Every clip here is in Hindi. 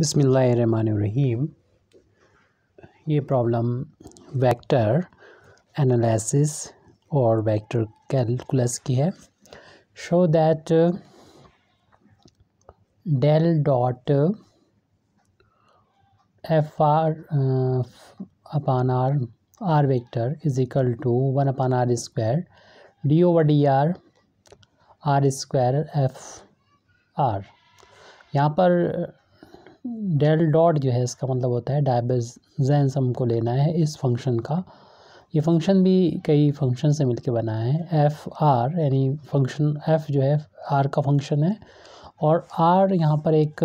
बिस्मिल्लाहिर्रहमानिर्रहीम। ये प्रॉब्लम वेक्टर एनालिसिस और वेक्टर कैलकुलस की है। Show that del dot F R upon R vector is equal to 1 upon R square D over D R square F R. यहाँ पर डेल डॉट जो है इसका मतलब होता है डाइवर्जेंस हमको लेना है इस फंक्शन का। ये फंक्शन भी कई फंक्शन से मिलके बना है। एफ आर यानी फंक्शन एफ जो है आर का फंक्शन है और आर यहाँ पर एक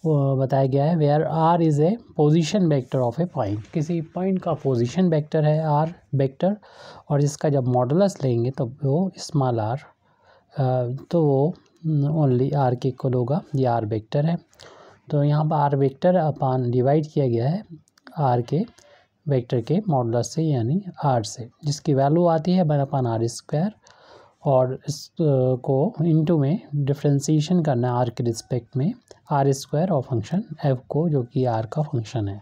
बताया गया है where R is a position vector of a point. किसी पॉइंट का पोजीशन वेक्टर है आर वेक्टर, और इसका जब मॉडुलस लेंगे तब वो स्मॉल आर तो वो ओनली आर के इक्वल होगा। ये आर वेक्टर है, तो यहाँ पर आर वेक्टर अपान डिवाइड किया गया है आर के वेक्टर के मॉडुलस से यानी आर से, जिसकी वैल्यू आती है 1 अपॉन आर स्क्वायर, और इसको इनटू में डिफ्रेंसीशन करना है आर के रिस्पेक्ट में आर स्क्वायर और फंक्शन एफ को जो कि आर का फंक्शन है।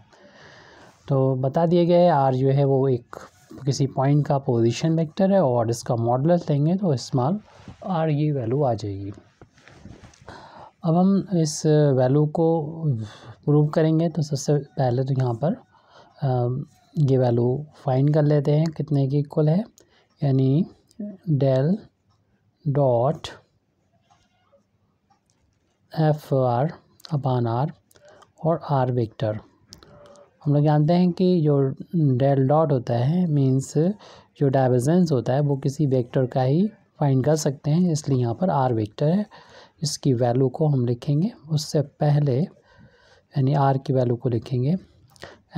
तो बता दिया गया है आर जो है वो एक किसी पॉइंट का पोजीशन वेक्टर है और इसका मॉडुलस लेंगे तो स्मॉल आर ये वैल्यू आ जाएगी। अब हम इस वैल्यू को प्रूव करेंगे तो सबसे पहले तो यहाँ पर ये वैल्यू फाइंड कर लेते हैं कितने की इक्वल है, यानी del dot F R upon R और आर वेक्टर। हम लोग जानते हैं कि जो डेल डॉट होता है मीन्स जो डाइवर्जेंस होता है वो किसी वेक्टर का ही फाइंड कर सकते हैं, इसलिए यहाँ पर आर वेक्टर है। इसकी वैल्यू को हम लिखेंगे उससे पहले यानी आर की वैल्यू को लिखेंगे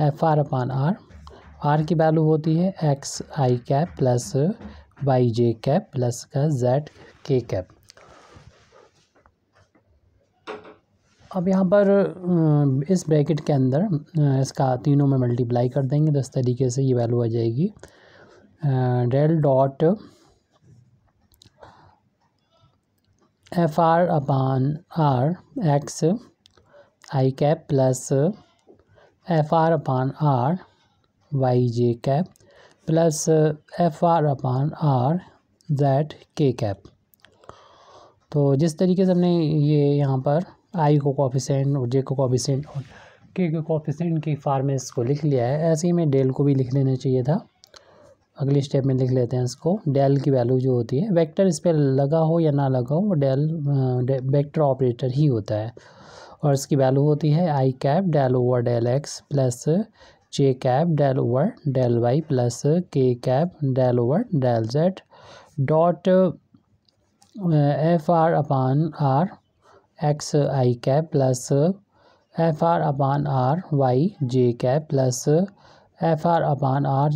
F R upon R. R की वैल्यू होती है X I cap plus Y J cap plus का जेड के कैप। अब यहाँ पर इस ब्रैकेट के अंदर इसका तीनों में मल्टीप्लाई कर देंगे तो इस तरीके से ये वैल्यू आ जाएगी del dot F R upon R X I cap plus F R upon R Y J cap plus F R upon R Z K cap. तो जिस तरीके से हमने ये यहाँ पर आई को कोफिशिएंट और जे को कोफिशिएंट और के को कोफिशिएंट की फॉर्म में इसको लिख लिया है, ऐसे ही में डेल को भी लिख लेना चाहिए था। अगले स्टेप में लिख लेते हैं इसको। डेल की वैल्यू जो होती है वेक्टर इस पर लगा हो या ना लगा हो डेल वेक्टर ऑपरेटर ही होता है, और इसकी वैल्यू होती है I cap del over del X plus J cap del over del Y plus K cap del over del Z dot F R upon R X I cap plus F R upon R Y J cap plus F R upon R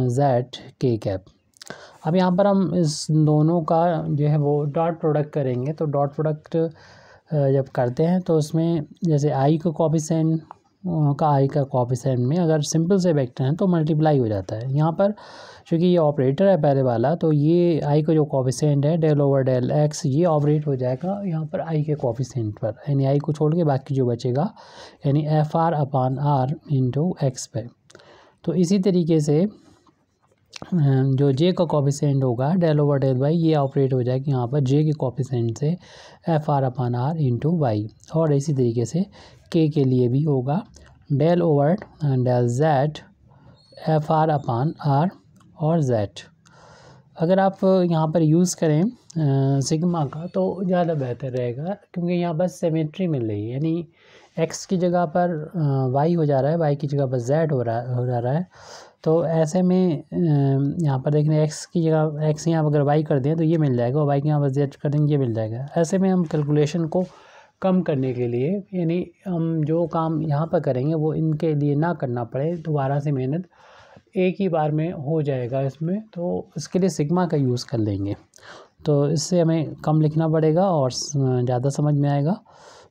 Z K cap. अब यहाँ पर हम इस दोनों का जो है वो डॉट प्रोडक्ट करेंगे। तो डॉट प्रोडक्ट जब करते हैं तो उसमें जैसे आई का कोफिशिएंट का आई का कोफिशिएंट में अगर सिंपल से वेक्टर हैं तो मल्टीप्लाई हो जाता है। यहाँ पर क्योंकि ये ऑपरेटर है पहले वाला, तो ये आई का जो कोफिशिएंट है डेल ओवर डेल एक्स ये ऑपरेट हो जाएगा यहाँ पर आई के कोफिशिएंट पर, यानी आई को छोड़ के बाकी जो बचेगा यानी F R upon R into X पे। तो इसी तरीके से जो जे का कोफिशिएंट होगा डेल ओवर डेल वाई ये ऑपरेट हो जाएगा यहाँ पर जे के कोफिशिएंट से F R upon R into Y, और इसी तरीके से के लिए भी होगा del over del Z F R upon R और जेड। अगर आप यहाँ पर यूज़ करें सिग्मा का तो ज़्यादा बेहतर रहेगा, क्योंकि यहाँ पर सिमेट्री मिल रही है, यानी एक्स की जगह पर वाई हो जा रहा है, वाई की जगह पर जेड हो जा रहा है। तो ऐसे में यहाँ पर देखने एक्स की जगह एक्स यहाँ पर अगर वाई कर दें तो ये मिल जाएगा, और वाई के यहाँ पर जेड कर देंगे ये मिल जाएगा। ऐसे में हम कैलकुलेशन को कम करने के लिए यानी हम जो काम यहाँ पर करेंगे वो इनके लिए ना करना पड़े, दोबारा से मेहनत एक ही बार में हो जाएगा इसमें, तो इसके लिए सिग्मा का यूज़ कर लेंगे। तो इससे हमें कम लिखना पड़ेगा और ज़्यादा समझ में आएगा।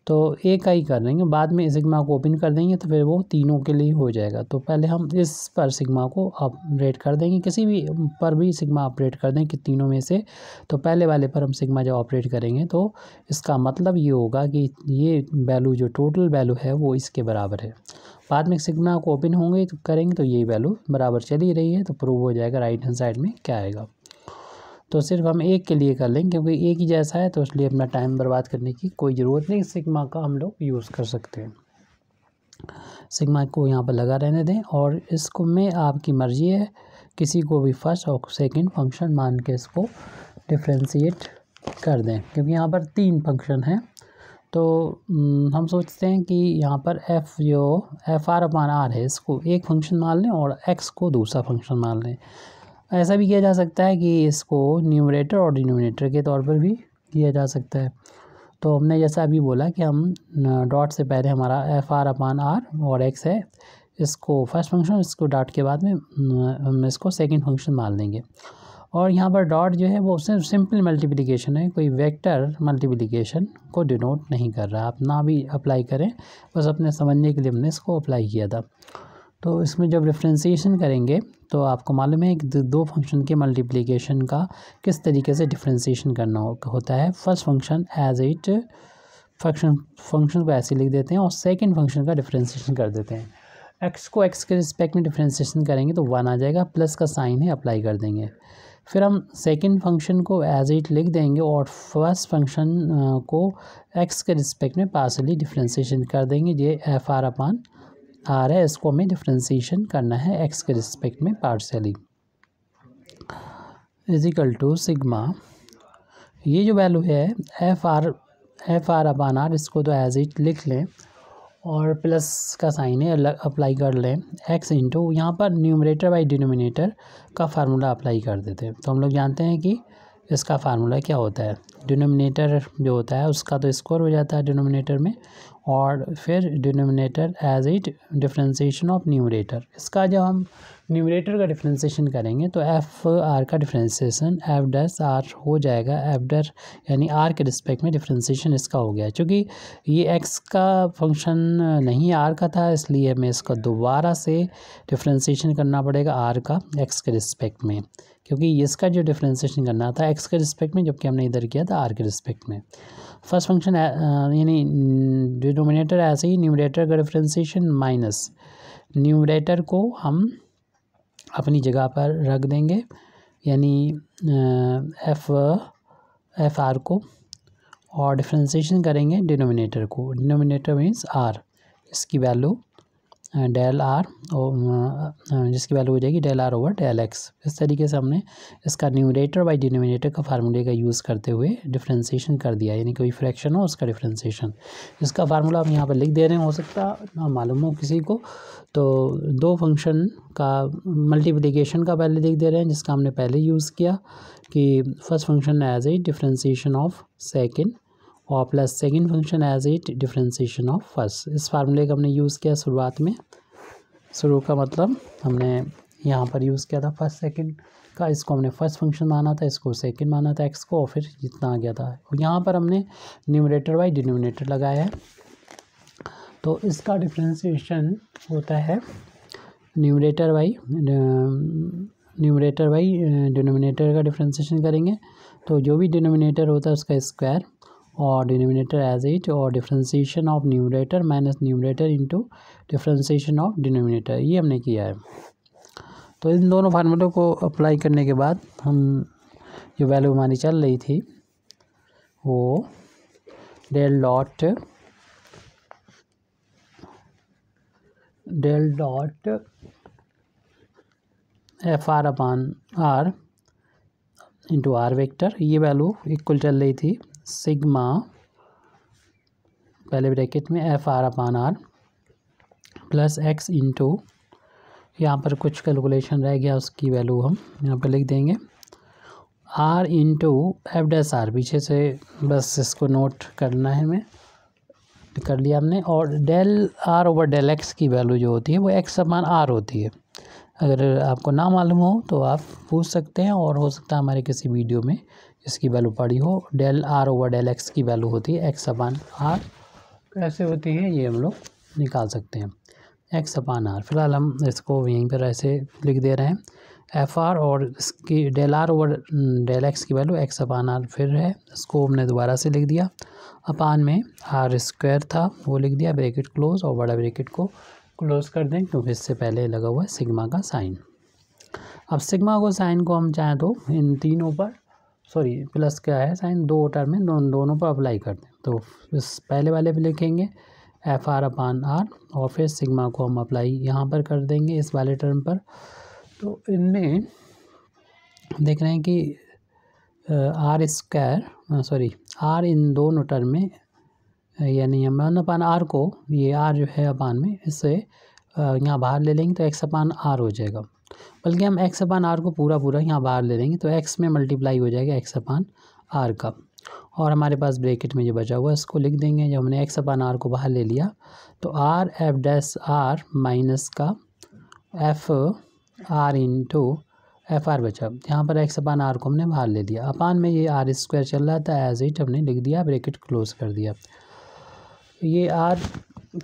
तो एक का ही कर देंगे, बाद में सिग्मा को ओपन कर देंगे तो फिर वो तीनों के लिए हो जाएगा। तो पहले हम इस पर सिग्मा को ऑपरेट कर देंगे, किसी भी पर भी सिग्मा ऑपरेट कर देंगे कि तीनों में से। तो पहले वाले पर हम सिग्मा जब ऑपरेट करेंगे तो इसका मतलब ये होगा कि ये वैल्यू जो टोटल वैल्यू है वो इसके बराबर है। बाद में सिग्मा को ओपन होंगे तो करेंगे तो यही वैल्यू बराबर चली रही है, तो प्रूव हो जाएगा राइट हैंड साइड में क्या आएगा। तो सिर्फ हम एक के लिए कर लेंगे क्योंकि एक ही जैसा है, तो इसलिए अपना टाइम बर्बाद करने की कोई ज़रूरत नहीं, सिग्मा का हम लोग यूज़ कर सकते हैं। सिग्मा को यहाँ पर लगा रहने दें और इसको में आपकी मर्ज़ी है, किसी को भी फर्स्ट और सेकंड फंक्शन मान के इसको डिफ्रेंशिएट कर दें, क्योंकि यहाँ पर 3 फंक्शन हैं। तो हम सोचते हैं कि यहाँ पर FR/R है, इसको एक फंक्शन मान लें और x को दूसरा फंक्शन मान लें। ऐसा भी किया जा सकता है कि इसको न्यूमरेटर और डिनोमिनेटर के तौर पर भी किया जा सकता है। तो हमने जैसा अभी बोला कि हम डॉट से पहले हमारा FR/R और x है, इसको फर्स्ट फंक्शन, इसको डॉट के बाद में हम इसको सेकंड फंक्शन मान लेंगे। और यहाँ पर डॉट जो है वो सिर्फ सिंपल मल्टीप्लिकेशन है, कोई वेक्टर मल्टीप्लिकेशन को डिनोट नहीं कर रहा। आप ना भी अप्लाई करें, बस अपने समझने के लिए हमने इसको अप्लाई किया था। तो इसमें जब डिफ्रेंशिएशन करेंगे तो आपको मालूम है कि दो फंक्शन के मल्टीप्लिकेशन का किस तरीके से डिफ्रेंशिएशन करना होता है। First function as it function को ऐसे लिख देते हैं और सेकंड फंक्शन का डिफ्रेंशिएशन कर देते हैं। एक्स को एक्स के रिस्पेक्ट में डिफ्रेंशिएशन करेंगे तो 1 आ जाएगा, प्लस का साइन है अप्लाई कर देंगे। फिर हम सेकंड फंक्शन को एज इट लिख देंगे और फर्स्ट फंक्शन को एक्स के रिस्पेक्ट में पार्शियली डिफ्रेंशिएशन कर देंगे। ये FR/R है, इसको हमें डिफ्रेंशिएशन करना है एक्स के रिस्पेक्ट में पार्शियली, इजिकल टू सिग्मा। ये जो वैल्यू है FR/R, इसको तो एज इट लिख लें और प्लस का साइन है अप्लाई कर लें, x इंटू यहाँ पर न्यूमरेटर बाई डिनोमिनेटर का फार्मूला अप्लाई कर देते हैं। तो हम लोग जानते हैं कि इसका फार्मूला क्या होता है, डिनोमिनेटर जो होता है उसका तो स्क्वायर हो जाता है डिनोमिनेटर में, और फिर denominator as it differentiation of numerator. इसका जब हम न्यूमरेटर का डिफ्रेंशिएशन करेंगे तो FR का डिफ्रेंशिएशन F' हो जाएगा, F' यानी R के रिस्पेक्ट में डिफ्रेंशिएशन इसका हो गया। चूँकि ये x का फंक्शन नहीं R का था, इसलिए हमें इसका दोबारा से डिफ्रेंशिएशन करना पड़ेगा R का x के रिस्पेक्ट में, क्योंकि इसका जो डिफ्रेंशिएशन करना था x के रिस्पेक्ट में, जबकि हमने इधर किया था R के रिस्पेक्ट में। फर्स्ट फंक्शन यानी डिनोमिनेटर ऐसे ही न्यूमरेटर का डिफ्रेंशिएशन माइनस न्यूमरेटर को हम अपनी जगह पर रख देंगे, यानी FR को, और डिफ्रेंशिएशन करेंगे डिनोमिनेटर को। डिनोमिनेटर मीन्स R, इसकी वैल्यू डेल R जिसकी वैल्यू हो जाएगी del R over del X। इस तरीके से हमने इसका न्यूमरेटर बाई डिनोमिनेटर का फार्मूले का यूज़ करते हुए डिफ्रेंशिएशन कर दिया, यानी कोई फ्रैक्शन हो उसका डिफ्रेंशिएशन। इसका फार्मूला हम यहाँ पर लिख दे रहे हैं, हो सकता ना मालूम हो किसी को। तो दो फंक्शन का मल्टीप्लिकेशन का पहले लिख दे रहे हैं, जिसका हमने पहले यूज़ किया कि first function as a differentiation of second और plus second function as it differentiation of first. इस फार्मूले का हमने यूज़ किया शुरुआत में, शुरू का मतलब हमने यहाँ पर यूज़ किया था फर्स्ट सेकंड का, इसको हमने फर्स्ट फंक्शन माना था, इसको सेकंड माना था एक्स को, और फिर जितना आ गया था यहाँ पर हमने न्यूमरेटर बाई डिनोमिनेटर लगाया है। तो इसका डिफ्रेंशिएशन होता है न्यूमरेटर बाई डिनोमिनेटर का डिफ्रेंशिएशन करेंगे तो जो भी डिनोमिनेटर होता है उसका स्क्वायर और डिनोमिनेटर एज इट, और differentiation of numerator minus numerator into differentiation of denominator, ये हमने किया है। तो इन दोनों फार्मूलों को अप्लाई करने के बाद हम जो वैल्यू हमारी चल रही थी वो del dot FR/R into R vector, ये वैल्यू इक्वल चल रही थी सिग्मा पहले ब्रैकेट में FR/R प्लस x इंटू, यहाँ पर कुछ कैलकुलेशन रह गया उसकी वैल्यू हम यहाँ पर लिख देंगे, R इंटू F', पीछे से बस इसको नोट करना है हमें, कर लिया हमने। और del R over del x की वैल्यू जो होती है वो x/R होती है। अगर आपको ना मालूम हो तो आप पूछ सकते हैं, और हो सकता है हमारे किसी वीडियो में इसकी वैल्यू पड़ी हो। Del R over del x की वैल्यू होती है x/R, ऐसे होती है, ये हम लोग निकाल सकते हैं एक्स अपान आर। फिलहाल हम इसको यहीं पर ऐसे लिख दे रहे हैं एफ आर, और इसकी del R over del X की वैल्यू एक्स अपान आर फिर है, इसको हमने दोबारा से लिख दिया। अपान में आर स्क्वायर था वो लिख दिया, ब्रैकेट क्लोज, और बड़ा ब्रैकेट को क्लोज कर दें क्योंकि इससे पहले लगा हुआ है सिग्मा का साइन। अब सिग्मा को साइन को हम चाहें तो इन तीनों पर, सॉरी प्लस क्या है साइन, दो टर्म में दोनों पर अप्लाई कर दें। तो इस पहले वाले पे लिखेंगे एफ आर अपान आर, और फिर सिग्मा को हम अप्लाई यहाँ पर कर देंगे इस वाले टर्म पर। तो इनमें देख रहे हैं कि आर स्क्वायर, सॉरी आर इन दोनों टर्म में, यानी हम वन अपान आर को, ये आर जो है अपान में, इससे यहाँ बाहर ले लेंगे तो एक्स अपान आर हो जाएगा। बल्कि हम एक्स अपान आर को पूरा यहाँ बाहर ले लेंगे तो एक्स में मल्टीप्लाई हो जाएगा एक्स अपान आर का, और हमारे पास ब्रैकेट में जो बचा हुआ है इसको लिख देंगे। जब हमने एक्स अपान आर को बाहर ले लिया तो R F dash R minus का F R into F R बचा। यहाँ पर एक्स अपान आर को हमने बाहर ले लिया, अपान में ये आर स्क्वायर चल रहा था एज इट हमने लिख दिया, ब्रैकेट क्लोज कर दिया। ये आर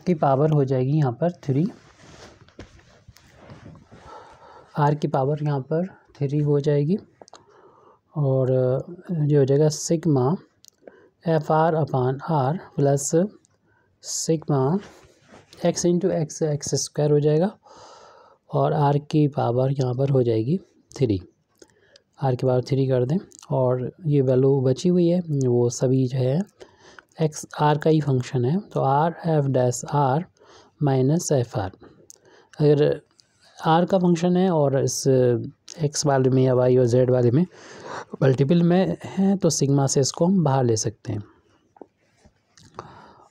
की पावर हो जाएगी यहाँ पर 3, आर की पावर यहाँ पर 3 हो जाएगी, और जो हो जाएगा sigma F R upon R plus sigma X into X, X square हो जाएगा, और आर की पावर यहाँ पर हो जाएगी 3, आर की पावर 3 कर दें। और ये वैल्यू बची हुई है वो सभी जो है एक्स आर का ही फंक्शन है, तो R F dash R minus F R. अगर आर का फंक्शन है और इस एक्स वाले में या वाई और जेड वाले में मल्टीपल में है तो सिग्मा से इसको हम बाहर ले सकते हैं।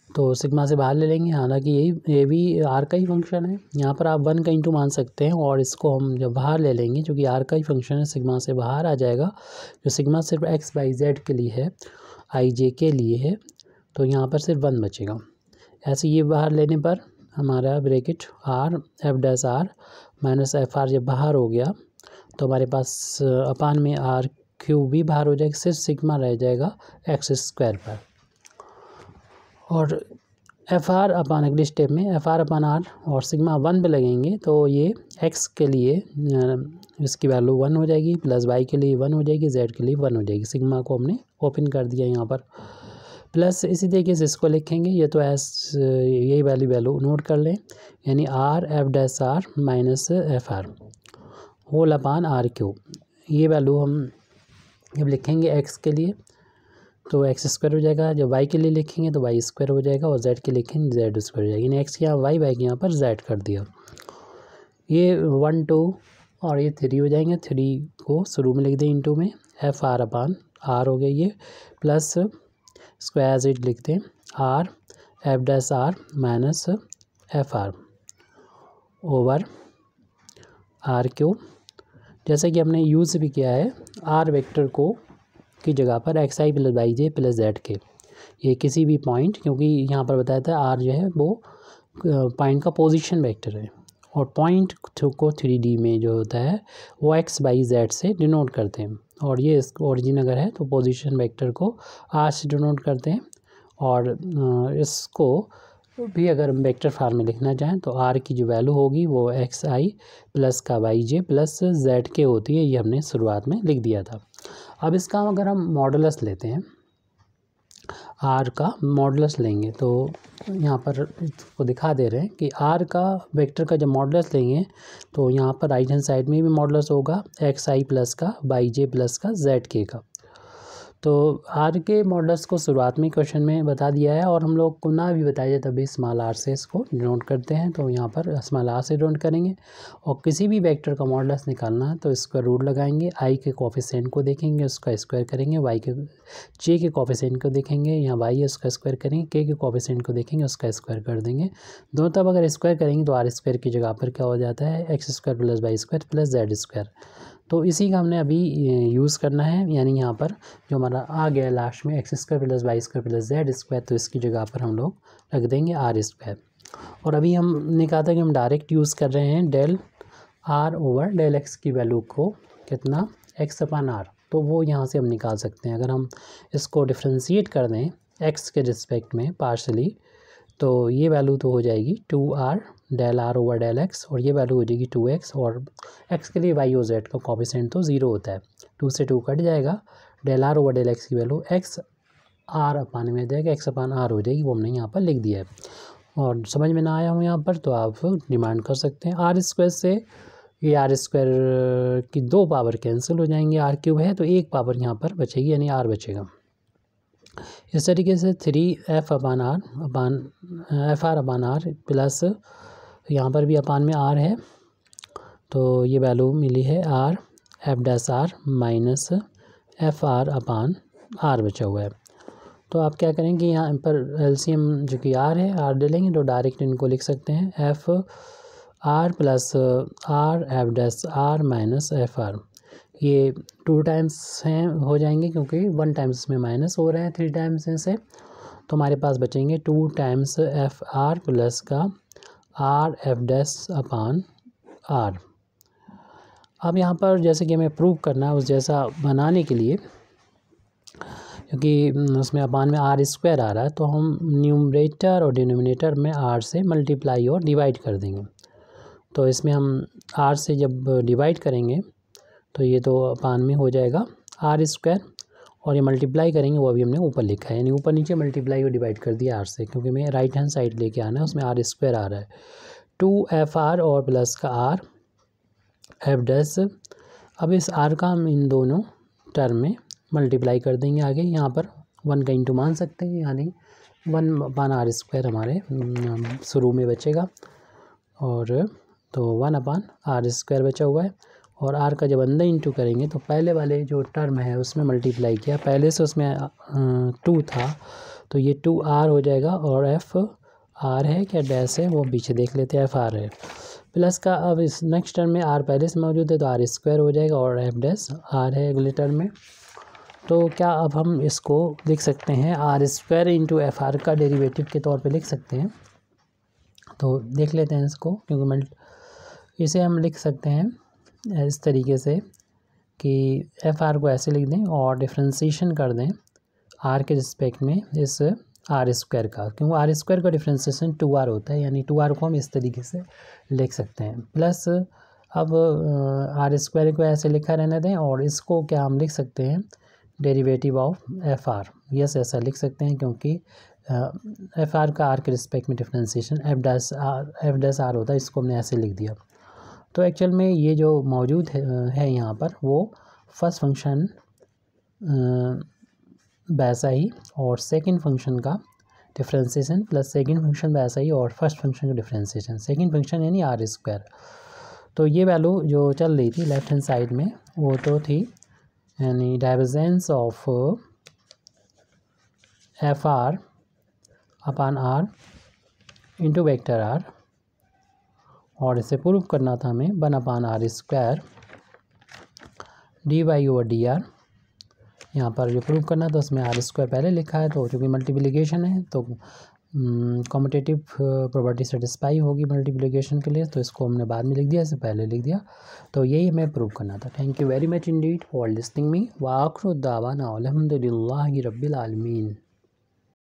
तो सिग्मा से बाहर ले लेंगे, हालांकि ये भी आर का ही फंक्शन है। यहाँ पर आप 1 का इंटू मान सकते हैं, और इसको हम जब बाहर ले लेंगे क्योंकि आर का ही फंक्शन है, सिग्मा से बाहर आ जाएगा। जो सिग्मा सिर्फ एक्स बाई जेड के लिए है, आई जे के लिए है, तो यहाँ पर सिर्फ 1 बचेगा। ऐसे ये बाहर लेने पर हमारा bracket R F dash R minus F R जब बाहर हो गया तो हमारे पास अपान में आर क्यूब भी बाहर हो जाएगा, सिर्फ सिग्मा रह जाएगा एक्स स्क्वायर पर। और एफ आर अपान अगले स्टेप में एफ आर अपान आर और सिग्मा 1 पे लगेंगे तो ये एक्स के लिए इसकी वैल्यू 1 हो जाएगी, प्लस वाई के लिए 1 हो जाएगी, जेड के लिए 1 हो जाएगी। सिग्मा को हमने ओपन कर दिया यहाँ पर, प्लस इसी तरीके से इसको लिखेंगे। ये तो यही वाली वैल्यू नोट कर लें, यानी R F dash R minus F R whole upon R cube. ये वैल्यू हम जब लिखेंगे एक्स के लिए तो एक्स स्क्वायर हो जाएगा, जब वाई के लिए लिखेंगे तो वाई स्क्वायर हो जाएगा, और जेड के लिखेंगे जेड स्क्वायर हो जाएगी। यानी एक्स के यहाँ वाई के यहाँ पर जेड कर दिया। ये 1 2 और ये 3 हो जाएंगे। 3 को शुरू में लिख दें इंटू में, एफ आर अपान आर हो गई ये, प्लस स्क्वायर जेड लिखते हैं R F dash R minus F R over R cube. जैसे कि हमने यूज़ भी किया है आर वेक्टर को की जगह पर एक्स आई प्लस वाई जे प्लस जेड के, ये किसी भी पॉइंट, क्योंकि यहाँ पर बताया था आर जो है वो पॉइंट का पोजीशन वेक्टर है, और पॉइंट को 3D में जो होता है वो एक्स बाई जेड से डिनोट करते हैं, और ये इसको ओरिजिन अगर है तो पोजीशन वेक्टर को आर से डिनोट करते हैं। और इसको भी अगर हम वेक्टर फॉर्म में लिखना चाहें तो आर की जो वैल्यू होगी वो एक्स आई प्लस का वाई जे प्लस जेड के होती है, ये हमने शुरुआत में लिख दिया था। अब इसका अगर हम मॉडुलस लेते हैं, आर का मॉडुलस लेंगे तो यहाँ पर इसको दिखा दे रहे हैं कि आर का वेक्टर का जब मॉडुलस लेंगे तो यहाँ पर राइट हैंड साइड में भी मॉडुलस होगा एक्स आई प्लस का वाई जे प्लस का जेड के का। तो आर के मॉडल्स को शुरुआत में क्वेश्चन में बता दिया है, और हम लोग को ना भी बताया जाए तभी स्मॉल आर से इसको डिनोट करते हैं, तो यहाँ पर स्मॉल आर से डिनोट करेंगे। और किसी भी वेक्टर का मॉडल्स निकालना है तो स्क्वायर रूट लगाएंगे, आई के कोफिशिएंट को देखेंगे उसका स्क्वायर करेंगे, वाई के जे के कोफिशिएंट को देखेंगे, यहाँ वाई है उसका स्क्वायर करेंगे, के कोफिशिएंट को देखेंगे उसका स्क्वायर कर देंगे। दोनों तरफ अगर स्क्वायर करेंगे तो आर स्क्वायर की जगह पर क्या हो जाता है X square plus Y square plus Z square. तो इसी का हमने अभी यूज़ करना है, यानी यहाँ पर जो हमारा आ गया लास्ट में X square plus Y square plus Z square, तो इसकी जगह पर हम लोग रख देंगे आर स्क्वायर। और अभी हमने कहा था कि हम डायरेक्ट यूज़ कर रहे हैं del R over del X की वैल्यू को कितना एक्स अपान आर, तो वो यहाँ से हम निकाल सकते हैं। अगर हम इसको डिफ्रेंशिएट कर दें एक्स के रिस्पेक्ट में पार्शली तो ये वैल्यू तो हो जाएगी 2r del R over del X, और ये वैल्यू हो जाएगी 2x, और x के लिए y और z का कोफिशिएंट तो 0 होता है, 2 से 2 कट जाएगा, del R over del X की वैल्यू x आर अपान में आ जाएगा, x अपान आर हो जाएगी, वो हमने यहाँ पर लिख दिया है। और समझ में ना आया हो यहाँ पर तो आप डिमांड कर सकते हैं। आर स्क्वायर से ये आर स्क्वायर की 2 पावर कैंसिल हो जाएंगे, आर क्यूब है तो 1 पावर यहाँ पर बचेगी, यानी आर बचेगा। इस तरीके से 3f अपान आर प्लस यहाँ पर भी अपान में आर है, तो ये वैल्यू मिली है R F dash R minus F R upon R बचा हुआ है। तो आप क्या करेंगे, यहाँ पर एलसीएम जो कि आर है, आर डालेंगे तो डायरेक्ट इनको लिख सकते हैं F R plus R F dash R minus F R. ये 2 टाइम्स हैं हो जाएंगे क्योंकि 1 टाइम्स में माइनस हो रहे हैं 3 टाइम्स से, तो हमारे पास बचेंगे 2 टाइम्स एफ आर प्लस का R F dash upon R. अब यहाँ पर जैसे कि हमें प्रूव करना है उस जैसा बनाने के लिए, क्योंकि उसमें अपान में आर स्क्वायर आ रहा है, तो हम न्यूमरेटर और डिनोमिनेटर में आर से मल्टीप्लाई और डिवाइड कर देंगे। तो इसमें हम आर से जब डिवाइड करेंगे तो ये तो अपान में हो जाएगा आर स्क्वायर, और ये मल्टीप्लाई करेंगे वो अभी हमने ऊपर लिखा है, यानी ऊपर नीचे मल्टीप्लाई और डिवाइड कर दिया आर से, क्योंकि मैं राइट हैंड साइड लेके आना है, उसमें आर स्क्वायर आ रहा है। 2f(r) और प्लस का आर एफ डैश। अब इस आर का हम इन दोनों टर्म में मल्टीप्लाई कर देंगे आगे, यहाँ पर 1 का इंटू मान सकते हैं, यानी 1 अपान आर स्क्वायर हमारे शुरू में बचेगा, और तो 1 अपान आर स्क्वायर बचा हुआ है। और आर का जब अंदर इंटू करेंगे तो पहले वाले जो टर्म है उसमें मल्टीप्लाई किया, पहले से उसमें 2 था तो ये 2r हो जाएगा, और एफ आर है क्या डैश है वो पीछे देख लेते हैं, एफ आर है प्लस का। अब इस नेक्स्ट टर्म में आर पहले से मौजूद है तो आर स्क्वायर हो जाएगा, और एफ डैश आर है अगले टर्म में। तो क्या अब हम इसको लिख सकते हैं R square into F R का डेरिवेटिव के तौर पे लिख सकते हैं। तो देख लेते हैं इसको, क्योंकि इसे हम लिख सकते हैं इस तरीके से कि एफ आर को ऐसे लिख दें और डिफ्रेंसीशन कर दें आर के रिस्पेक्ट में इस आर स्क्वायर का, क्योंकि आर स्क्वायर का डिफ्रेंसीशन 2r होता है, यानी 2r को हम इस तरीके से लिख सकते हैं। प्लस अब आर स्क्वायर को ऐसे लिखा रहने दें, और इसको क्या हम लिख सकते हैं derivative of F are, yes ऐसा लिख सकते हैं, क्योंकि एफ आर का आर के रिस्पेक्ट में डिफ्रेंसीशन एफ डैश आर होता है, इसको हमने ऐसे लिख दिया। तो एक्चुअल में ये जो मौजूद है यहाँ पर वो फर्स्ट फंक्शन वैसा ही और सेकंड फंक्शन का डिफ्रेंसीशन प्लस सेकंड फंक्शन वैसा ही और फर्स्ट फंक्शन का डिफ्रेंसीशन, सेकंड फंक्शन यानी आर स्क्वायर। तो ये वैल्यू जो चल रही थी लेफ्ट हैंड साइड में वो तो थी यानी divergence of F R upon R into vector R, और इसे प्रूव करना था हमें 1 upon R square D Y over D R. यहाँ पर जो प्रूव करना था उसमें आर स्क्वायर पहले लिखा है, तो चूँकि मल्टीप्लिकेशन है तो कॉम्यूटेटिव प्रॉपर्टी सेटिस्फाई होगी मल्टीप्लिकेशन के लिए, तो इसको हमने बाद में लिख दिया, इससे पहले लिख दिया। तो यही हमें प्रूव करना था। Thank you very much Indeed for listening me व आखिर दावाना अल्हम्दुलिल्लाहि रब्बिल आलमीन।